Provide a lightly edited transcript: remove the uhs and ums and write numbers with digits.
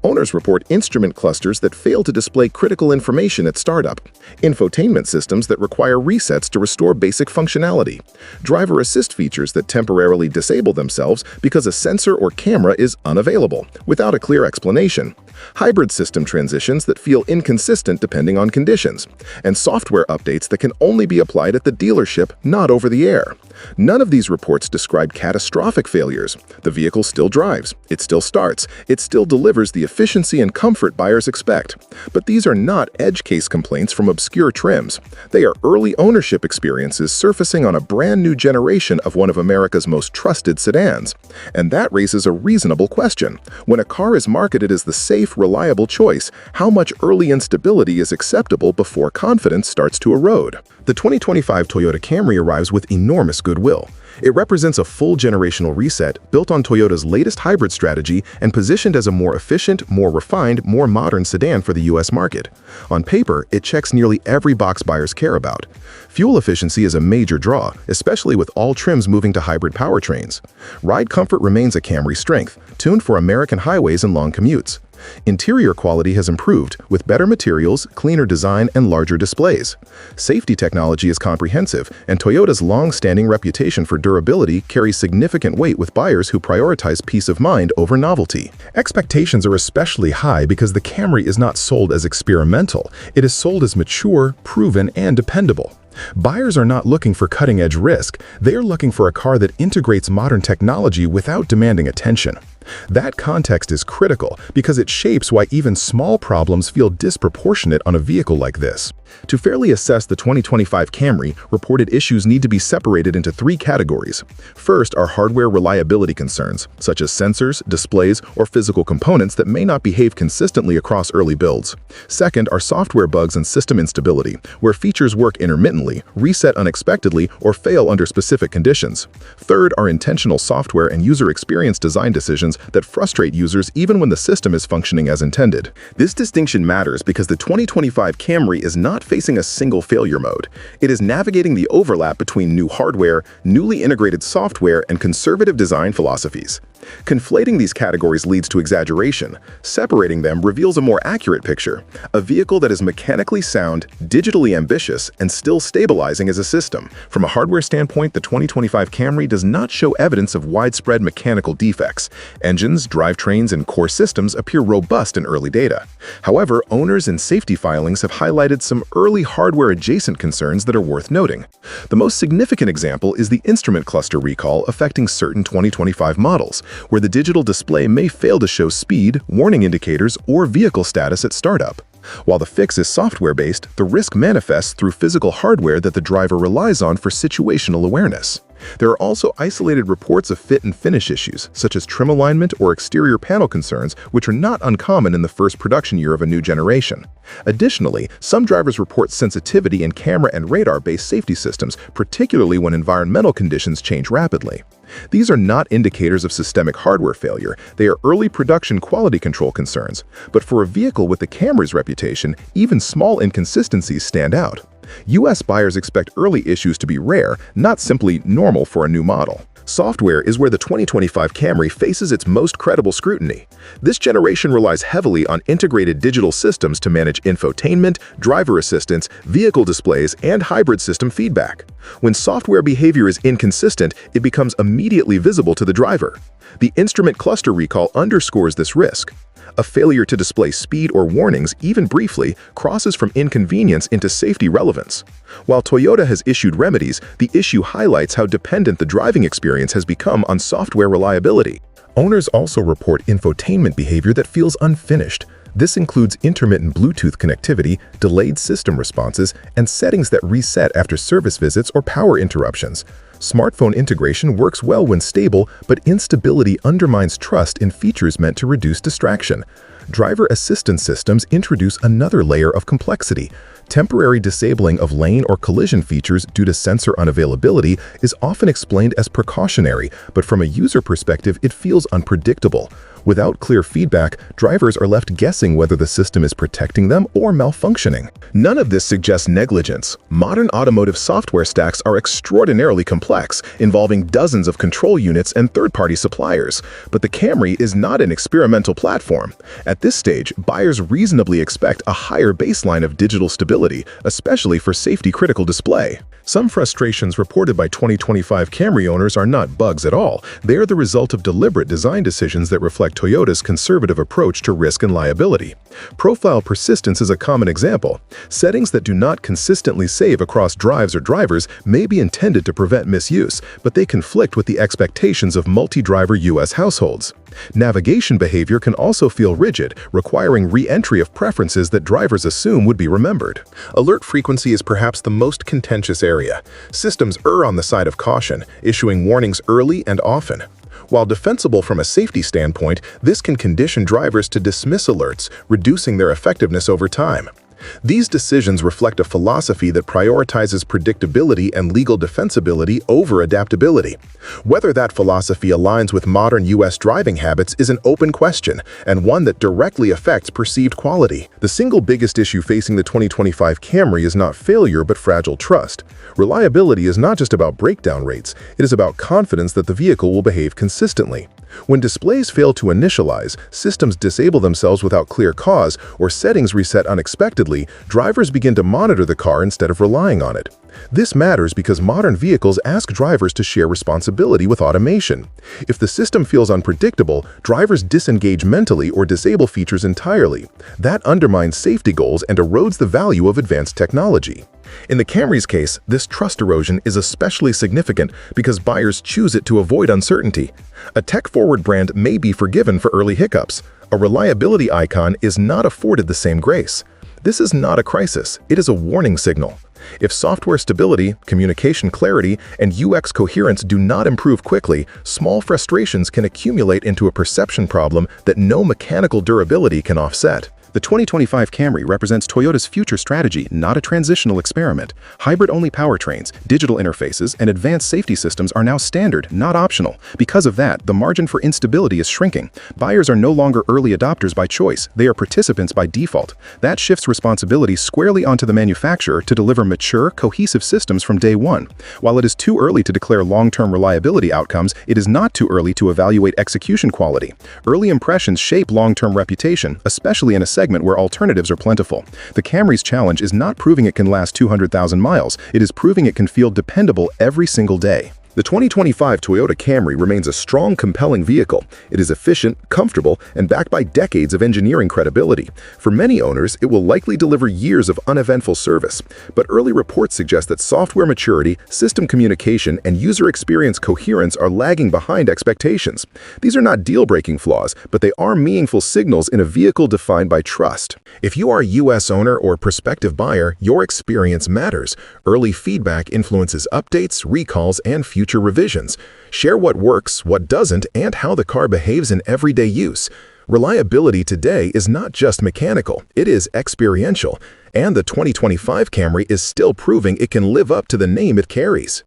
Owners report instrument clusters that fail to display critical information at startup, infotainment systems that require resets to restore basic functionality, driver assist features that temporarily disable themselves because a sensor or camera is unavailable, without a clear explanation, hybrid system transitions that feel inconsistent depending on conditions, and software updates that can only be applied at the dealership, not over the air. None of these reports describe catastrophic failures. The vehicle still drives, it still starts, it still delivers the efficiency and comfort buyers expect. But these are not edge case complaints from obscure trims. They are early ownership experiences surfacing on a brand new generation of one of America's most trusted sedans. And that raises a reasonable question. When a car is marketed as the safe, reliable choice, how much early instability is acceptable before confidence starts to erode? The 2025 Toyota Camry arrives with enormous goodwill. It represents a full generational reset built on Toyota's latest hybrid strategy and positioned as a more efficient, more refined, more modern sedan for the US market. On paper, it checks nearly every box buyers care about. Fuel efficiency is a major draw, especially with all trims moving to hybrid powertrains. Ride comfort remains a Camry strength, tuned for American highways and long commutes. Interior quality has improved, with better materials, cleaner design, and larger displays. Safety technology is comprehensive, and Toyota's long-standing reputation for durability carries significant weight with buyers who prioritize peace of mind over novelty. Expectations are especially high because the Camry is not sold as experimental. It is sold as mature, proven, and dependable. Buyers are not looking for cutting-edge risk. They are looking for a car that integrates modern technology without demanding attention. That context is critical because it shapes why even small problems feel disproportionate on a vehicle like this. To fairly assess the 2025 Camry, reported issues need to be separated into three categories. First are hardware reliability concerns, such as sensors, displays, or physical components that may not behave consistently across early builds. Second are software bugs and system instability, where features work intermittently, reset unexpectedly, or fail under specific conditions. Third are intentional software and user experience design decisions that frustrate users even when the system is functioning as intended. This distinction matters because the 2025 Camry is not facing a single failure mode. It is navigating the overlap between new hardware, newly integrated software, and conservative design philosophies. Conflating these categories leads to exaggeration. Separating them reveals a more accurate picture, a vehicle that is mechanically sound, digitally ambitious, and still stabilizing as a system. From a hardware standpoint, the 2025 Camry does not show evidence of widespread mechanical defects. Engines, drivetrains, and core systems appear robust in early data. However, owners and safety filings have highlighted some early hardware-adjacent concerns that are worth noting. The most significant example is the instrument cluster recall affecting certain 2025 models, where the digital display may fail to show speed, warning indicators, or vehicle status at startup. While the fix is software-based, the risk manifests through physical hardware that the driver relies on for situational awareness. There are also isolated reports of fit and finish issues, such as trim alignment or exterior panel concerns, which are not uncommon in the first production year of a new generation. Additionally, some drivers report sensitivity in camera and radar-based safety systems, particularly when environmental conditions change rapidly. These are not indicators of systemic hardware failure, they are early production quality control concerns. But for a vehicle with the Camry's reputation, even small inconsistencies stand out. US buyers expect early issues to be rare, not simply normal for a new model. Software is where the 2025 Camry faces its most credible scrutiny. This generation relies heavily on integrated digital systems to manage infotainment, driver assistance, vehicle displays, and hybrid system feedback. When software behavior is inconsistent, it becomes immediately visible to the driver. The instrument cluster recall underscores this risk. A failure to display speed or warnings, even briefly, crosses from inconvenience into safety relevance. While Toyota has issued remedies, the issue highlights how dependent the driving experience has become on software reliability. Owners also report infotainment behavior that feels unfinished. This includes intermittent Bluetooth connectivity, delayed system responses, and settings that reset after service visits or power interruptions. Smartphone integration works well when stable, but instability undermines trust in features meant to reduce distraction. Driver assistance systems introduce another layer of complexity. Temporary disabling of lane or collision features due to sensor unavailability is often explained as precautionary, but from a user perspective, it feels unpredictable. Without clear feedback, drivers are left guessing whether the system is protecting them or malfunctioning. None of this suggests negligence. Modern automotive software stacks are extraordinarily complex, involving dozens of control units and third-party suppliers. But the Camry is not an experimental platform. At this stage, buyers reasonably expect a higher baseline of digital stability, especially for safety-critical display. Some frustrations reported by 2025 Camry owners are not bugs at all. They are the result of deliberate design decisions that reflect Toyota's conservative approach to risk and liability. Profile persistence is a common example. Settings that do not consistently save across drives or drivers may be intended to prevent misuse, but they conflict with the expectations of multi-driver U.S. households. Navigation behavior can also feel rigid, requiring re-entry of preferences that drivers assume would be remembered. Alert frequency is perhaps the most contentious area. Systems err on the side of caution, issuing warnings early and often. While defensible from a safety standpoint, this can condition drivers to dismiss alerts, reducing their effectiveness over time. These decisions reflect a philosophy that prioritizes predictability and legal defensibility over adaptability. Whether that philosophy aligns with modern U.S. driving habits is an open question, and one that directly affects perceived quality. The single biggest issue facing the 2025 Camry is not failure but fragile trust. Reliability is not just about breakdown rates, it is about confidence that the vehicle will behave consistently. When displays fail to initialize, systems disable themselves without clear cause, or settings reset unexpectedly, drivers begin to monitor the car instead of relying on it. This matters because modern vehicles ask drivers to share responsibility with automation. If the system feels unpredictable, drivers disengage mentally or disable features entirely. That undermines safety goals and erodes the value of advanced technology. In the Camry's case, this trust erosion is especially significant because buyers choose it to avoid uncertainty. A tech-forward brand may be forgiven for early hiccups. A reliability icon is not afforded the same grace. This is not a crisis, it is a warning signal. If software stability, communication clarity, and UX coherence do not improve quickly, small frustrations can accumulate into a perception problem that no mechanical durability can offset. The 2025 Camry represents Toyota's future strategy, not a transitional experiment. Hybrid-only powertrains, digital interfaces, and advanced safety systems are now standard, not optional. Because of that, the margin for instability is shrinking. Buyers are no longer early adopters by choice, they are participants by default. That shifts responsibility squarely onto the manufacturer to deliver mature, cohesive systems from day one. While it is too early to declare long-term reliability outcomes, it is not too early to evaluate execution quality. Early impressions shape long-term reputation, especially in a segment where alternatives are plentiful. The Camry's challenge is not proving it can last 200,000 miles, it is proving it can feel dependable every single day. The 2025 Toyota Camry remains a strong, compelling vehicle. It is efficient, comfortable, and backed by decades of engineering credibility. For many owners, it will likely deliver years of uneventful service. But early reports suggest that software maturity, system communication, and user experience coherence are lagging behind expectations. These are not deal-breaking flaws, but they are meaningful signals in a vehicle defined by trust. If you are a U.S. owner or prospective buyer, your experience matters. Early feedback influences updates, recalls, and future revisions. Share what works, what doesn't, and how the car behaves in everyday use. Reliability today is not just mechanical, it is experiential, and the 2025 Camry is still proving it can live up to the name it carries.